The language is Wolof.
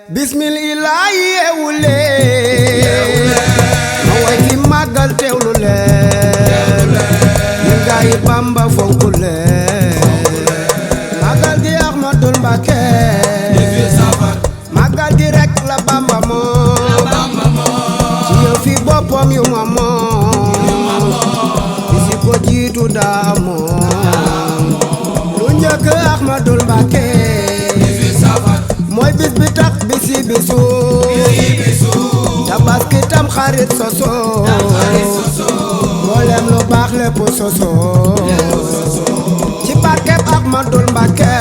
bismillah yeewu leen ma way fi màggal teewlu leen ñun gaa yi Bamba fonku leen màggal gi Ahmadul Mbakke màggal gi rek la Bamba moom ci yow fi boppam yu ma moom bisi ko jiitu daa moom lu njëkk Ahmadul Mbakke mooy bis bi tax bisi bisu Tabaski tam xarit soso mboolem lu baax lépp soso ci barkeb Ahmadul Mbakke